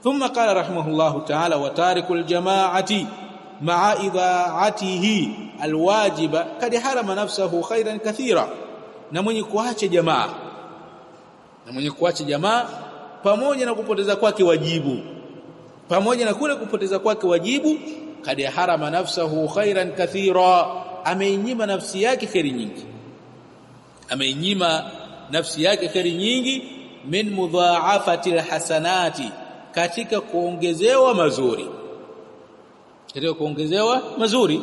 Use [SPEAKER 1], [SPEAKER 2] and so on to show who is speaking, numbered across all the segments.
[SPEAKER 1] ثم قال رحمه الله تعالى وتارك الجماعة مع إضاعته الواجب قد حرم نفسه خيرا كثيرا na mwenye kuacha jamaa pamoja na kupoteza kwake wajibu pamoja na kule kupoteza kwake wajibu kad harama nafsahu khairan kathira ameinyima nafsi yake khairi nyingi min mudhaafati alhasanati katika kuongezewa mazuri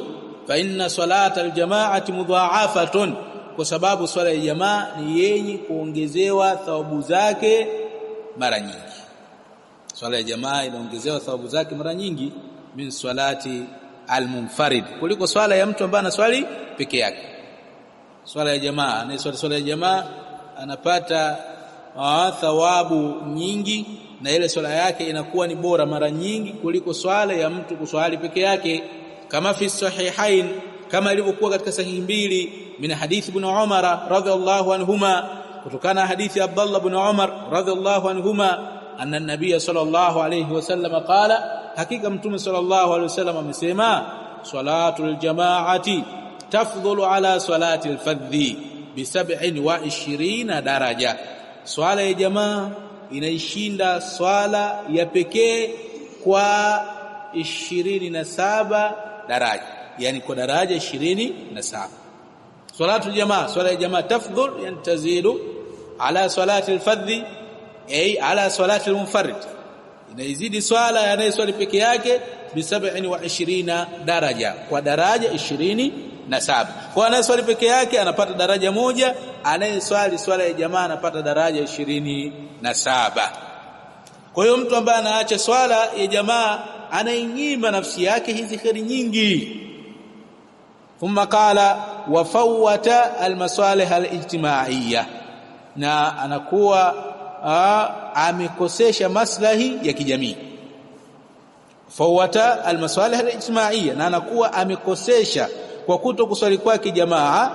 [SPEAKER 1] fa inna salata aljamaati mudhaafatun kwa sababu swala ya jamaa ni yenye kuongezewa thawabu zake mara nyingi. Swala ya jamaa inaongezewa thawabu zake mara nyingi min salati almunfarid kuliko swala ya mtu ambaye anaswali peke yake. Swala ya jamaa, swala ya jamaa anapata thawabu nyingi na ile swala yake inakuwa ni bora mara nyingi kuliko swala ya mtu kuswali peke yake, kama fi sahihain, kama ilivyokuwa katika sahihi mbili min hadithi ibn Umar radhiallahu anhuma, kutokana hadithi Abdullah ibn Umar radhiallahu anhuma anna an-nabiy sallallahu alayhi wasallam qala, hakika mtume sallallahu alayhi wasallam amesema salatul jamaati tafdhulu ala salati al-fardhi bi 27 daraja, swala ya jamaa inaishinda swala ya pekee kwa 27 daraja, yani kwa daraja 27. Salatul jamaa, swala ya jamaa tafdhul, yani tazidu ala salati al-fardhi ay ala salati al-munfarid, inaizidi swala yanayoswali peke yake bi 27 daraja, kwa daraja 27. Kwa anayeswali peke yake anapata daraja moja, anayeswali swala ya jamaa anapata daraja 27. Kwa hiyo mtu ambaye anaacha swala ya jamaa anainyima nafsi yake hizi kheri nyingi. Thumma qala wa fawata almasalih alijtimaiyya, na anakuwa amekosesha maslahi ya kijamii. Fawata almasalih alijtimaiyya, na anakuwa amekosesha kwa kutokuswali kwake jamaa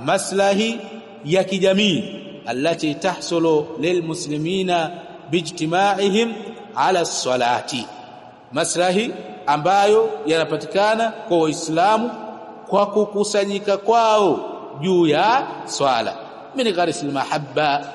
[SPEAKER 1] maslahi ya kijamii, allati tahsulu lilmuslimina bijtimaihim ala salati, maslahi ambayo yanapatikana kwa Waislamu kwa kukusanyika kwao juu ya swala. Min gharis almahabba,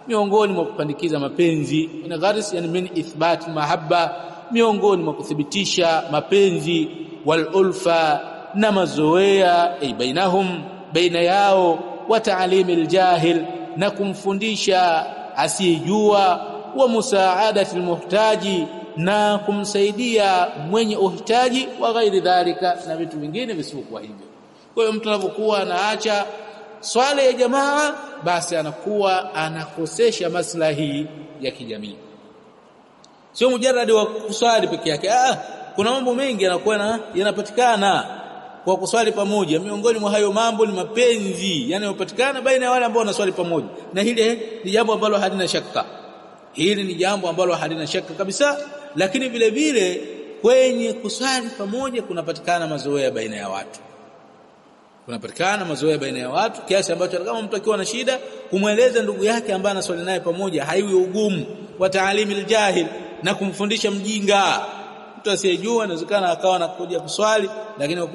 [SPEAKER 1] miongoni mwa kupandikiza mapenzi. Min gharis yani min ithbat almahabba, miongoni mwa kuthibitisha mapenzi. Wal ulfa, na mazoea bainahum, baina yao. Wa ta'lim aljahil, na kumfundisha asiyejua. Wa musaadati almuhtaji, na kumsaidia mwenye uhitaji. Wa ghairi dhalika, na vitu vingine visivyokuwa hivyo. Kwa hiyo mtu anapokuwa anaacha swala ya jamaa, basi anakuwa anakosesha maslahi ya kijamii. Sio mujarrad wa kuswali peke yake. Kuna mambo mengi yanapatikana kwa kuswali pamoja. Miongoni mwa hayo mambo ni mapenzi yanayopatikana baina ya wale ambao wanaswali pamoja, na hili ni jambo ambalo halina shaka. Hili ni jambo ambalo halina shaka kabisa. Lakini vile vile kwenye kuswali pamoja kunapatikana mazoea baina ya watu. Kiasi ambacho kama mtu akiwa na shida kumweleza ndugu yake ambaye anaswali naye pamoja haiwi ugumu. Wa ta'limil jahil, na kumfundisha mjinga. Mtu asiyejua inawezekana akawa anakuja kuswali, lakini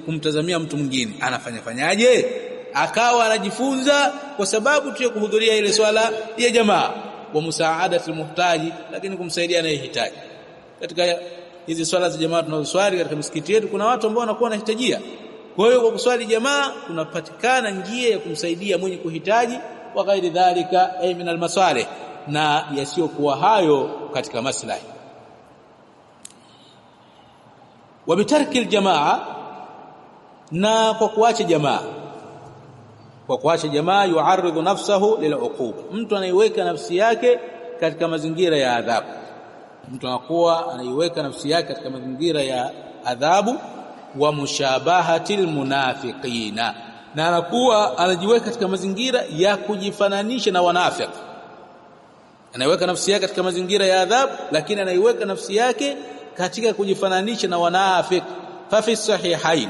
[SPEAKER 1] kumtazamia mtu mwingine anafanyaje, akawa anajifunza kwa sababu tu ya kuhudhuria ile swala ya jamaa. Wa musaadati almuhtaji, lakini kumsaidia anayehitaji. Katika hizi swala za jamaa tunazoswali katika misikiti yetu kuna watu ambao wanakuwa wanahitajia. Kwa hiyo kwa kuswali jamaa kunapatikana njia ya kumsaidia mwenye kuhitaji. Wa ghairi dhalika ay min almasalih, na yasiyokuwa hayo katika maslahi. Wa bitarki aljamaa, na kwa kuacha jamaa yuarridhu nafsahu liluquba, mtu anaiweka nafsi yake katika mazingira ya adhabu. Mtu anakuwa anaiweka nafsi yake katika mazingira ya adhabu. Wa mushabahatil munafiqina, na anakuwa anajiweka katika mazingira ya kujifananisha na wanafiki. Anaiweka nafsi yake katika mazingira ya adhabu, lakini anaiweka nafsi yake katika kujifananisha na wanafiki. Fa fi sahihain,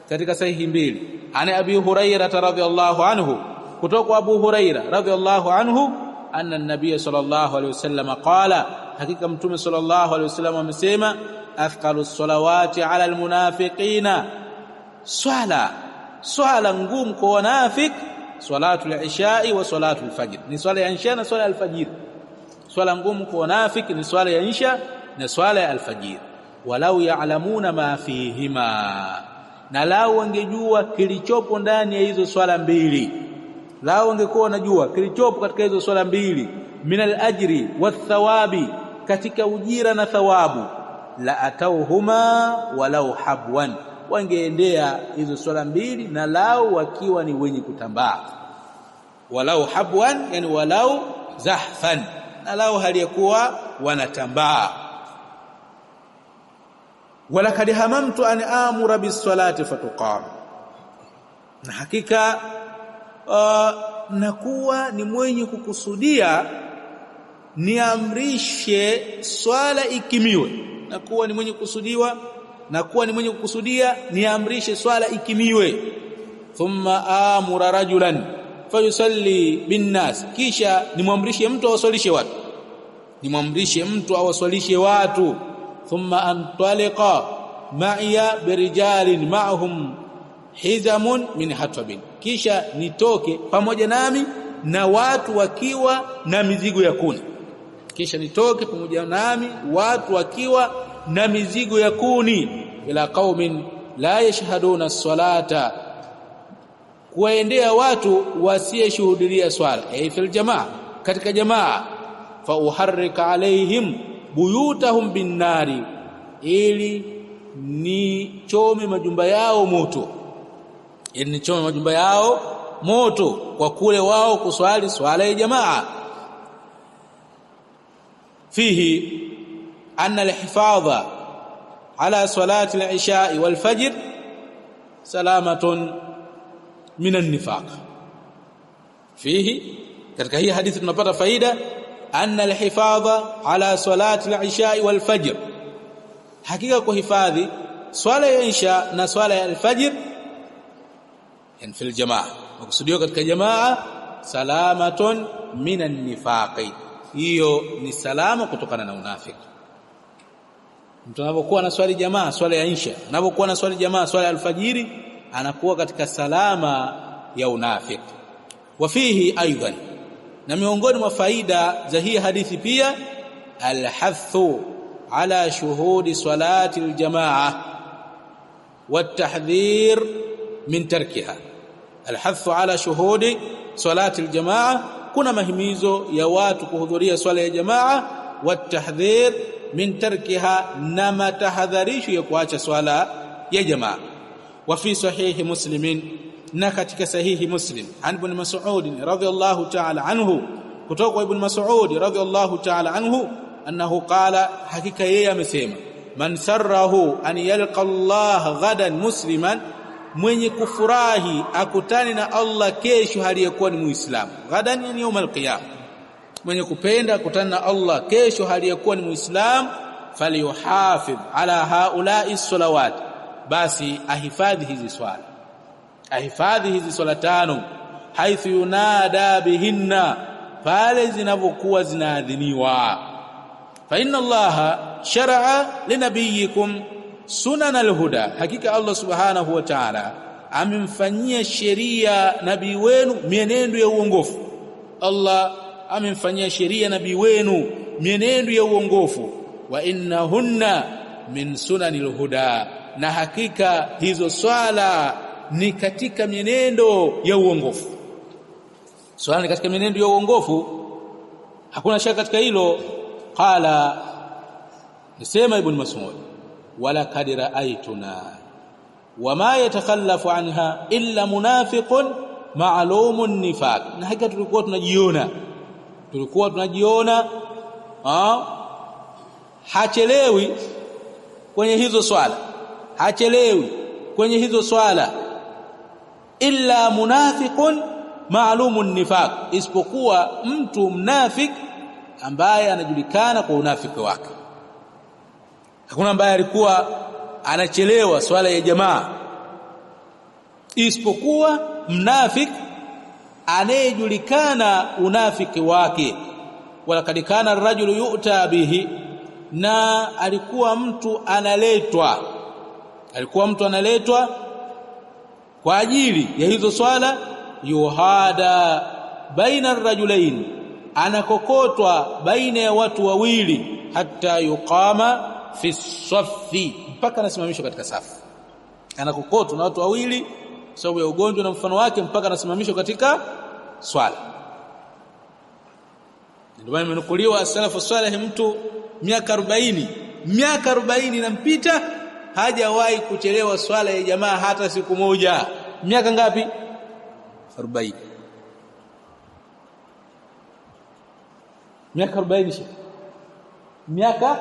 [SPEAKER 1] katika sahihi mbili, ana Abi Hurairah radhiyallahu anhu, kutoka Abu Hurairah radhiyallahu anhu, anna an-nabiy sallallahu alayhi wasallam qala, hakika mtume sallallahu alaihi wasallam amesema athqalus salawati ala almunafiqina, swala ngumu kwa wanafik salatul isha wa salatul fajr, ni swala ya isha na swala ya alfajr. Swala ngumu kwa wanafik ni swala ya isha na swala ya alfajr. Walau ya'lamuna ma fihima, na lao wangejua kilichopo ndani ya hizo swala mbili, lao wangekuwa wanajua kilichopo katika hizo swala mbili, minal ajri wathawabi, katika ujira na thawabu, la atauhuma walau habwan, wangeendea hizo swala mbili na lao wakiwa ni wenye kutambaa. Walau habwan, yani walau zahfan, na lao halikuwa wanatambaa. Walakad hamamtu an amura bis-salati fatuqam, na hakika nakuwa ni mwenye kukusudia niamrishe swala ikimiwe. Nakuwa ni mwenye kukusudia niamrishe swala ikimiwe. Thumma amura rajulan fayusalli binnas, kisha nimwamrishe mtu awaswalishe watu. Thumma antaliqa ma'iya birijalin ma'hum hizamun min hatabin, kisha nitoke pamoja nami na watu wakiwa na mizigo ya kuni. Ila qaumin la yashhaduna as-salata, kuwaendea watu wasiyeshuhudia swala, fil jamaa, katika jamaa. Fa uharrika alaihim buyutahum bin nari, ili nichome majumba yao moto, kwa kule wao kuswali swala ya jamaa. Fihi anna al-hifadha ala salati al-isha wal fajr salamatun min an-nifaq. Fihi, katika hii hadithi tunapata faida anna al-hifadha ala salati al-isha wal fajr, hakika kuhifadhi swala ya isha na swala ya al-fajr fil jamaa, makusudio katika jamaa, salamatun minan nifaqi, hiyo ni salama kutokana na unafiki. Mtu anapokuwa na swali jamaa swala ya isha, anapokuwa na swali jamaa swala ya alfajiri, anakuwa katika salama ya unafiki. Wafihi aidan, na miongoni mwa faida za hii hadithi pia, alhathu ala shuhudi salati aljamaa watahdhir min tarkiha. Alhathu ala shuhudi salati aljamaa, kuna mahimizo ya watu kuhudhuria swala ya jamaa, watahdhir min tarkiha, na matahadharisho ya kuacha swala ya jamaa. Wa fi sahihi muslimin, na katika sahihi Muslim, an ibn Mas'ud radhiyallahu ta'ala anhu, kutoka kwa ibn Mas'ud radhiyallahu ta'ala anhu, annahu qala, hakika yeye amesema, man sarrahu an yalqa Allah ghadan musliman, mwenye kufurahi akutane na Allah kesho haliyekuwa ni Muislamu. Ghadan ni يوم القيامه, mwenye kupenda akutane na Allah kesho haliyekuwa ni Muislamu. Falyuhafidh ala haula'i salawat, basi ahifadhi hizi swala tano, haithu yunada bihinna, pale zinavyokuwa zinaadhiniwa. Fa inna Allaha shar'a linabiyikum sunana alhuda, hakika Allah subhanahu wa ta'ala amemfanyia sheria nabii wenu mienendo ya uongofu. Allah amemfanyia sheria nabii wenu mienendo ya uongofu. Wa innahunna min sunanil huda, na hakika hizo swala ni katika mienendo ya uongofu. Swala ni katika mienendo ya uongofu, hakuna shaka katika hilo. Qala, nisema ibn Mas'ud, wala kad ra'aytuna wama yatakhallafu anha illa munafiqun ma'lumun nifaq, na hakika tulikuwa tunajiona hachelewi kwenye hizo swala, illa munafiqun ma'lumun nifaq, isipokuwa mtu mnafik ambaye anajulikana kwa unafiki wake. Hakuna ambaye alikuwa anachelewa swala ya jamaa isipokuwa mnafik anayejulikana unafiki wake. wala kad kana ar-rajulu yu'ta bihi, na alikuwa mtu analetwa kwa ajili ya hizo swala, yuhada baina ar-rajulain, anakokotwa baina ya watu wawili, hatta yuqama fi saffi, mpaka anasimamishwa katika safu. Anakokotwa na watu wawili sababu ya ugonjwa na mfano wake, mpaka anasimamishwa katika swala. Ndio maana imenukuliwa salafu salih, mtu miaka 40 inampita hajawahi kuchelewa swala ya jamaa hata siku moja. Miaka ngapi? 40. Miaka 40. Miaka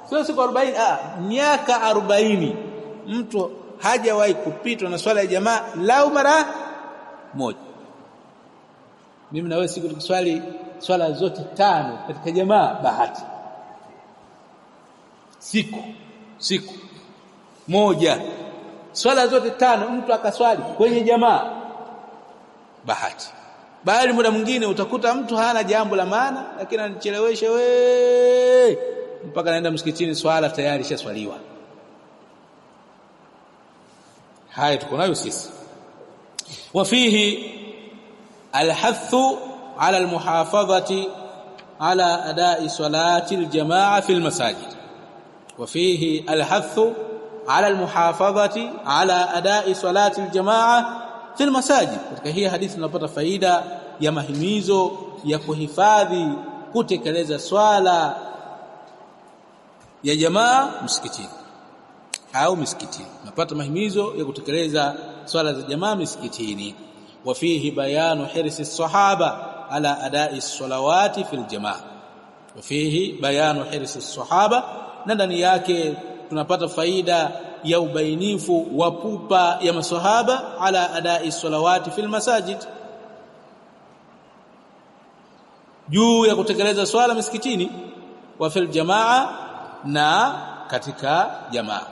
[SPEAKER 1] sio siku 40, miaka 40 mtu hajawahi kupitwa na swala ya jamaa lau mara moja. Mimi na wewe siku tukiswali swala zote 5 katika jamaa, bahati. Siku moja swala zote 5 mtu akaswali kwenye jamaa, bahati. Bali muda mwingine utakuta mtu hana jambo la maana, lakini anicheleweshe mpaka naenda msikitini, swala tayari ishaswaliwa. Haya tuko nayo sisi. Wafihi alhathu ala almuhafadhati ala adai salati aljamaa fi almasajid. Wafihi alhathu ala almuhafadhati ala adai salati aljamaa fi almasajid. Katika hii hadithi tunapata faida ya mahimizo ya kuhifadhi kutekeleza swala ya jamaa msikitini au misikitini. Napata mahimizo ya kutekeleza swala za jamaa misikitini. Wafihi bayanu hirsi sahaba ala adai salawati fil jamaa. Wafihi bayanu hirsi sahaba, na ndani yake tunapata faida ya ubainifu wa pupa ya maswahaba ala adai salawati fil masajid, juu ya kutekeleza swala misikitini, wa fil jamaa, na katika jamaa.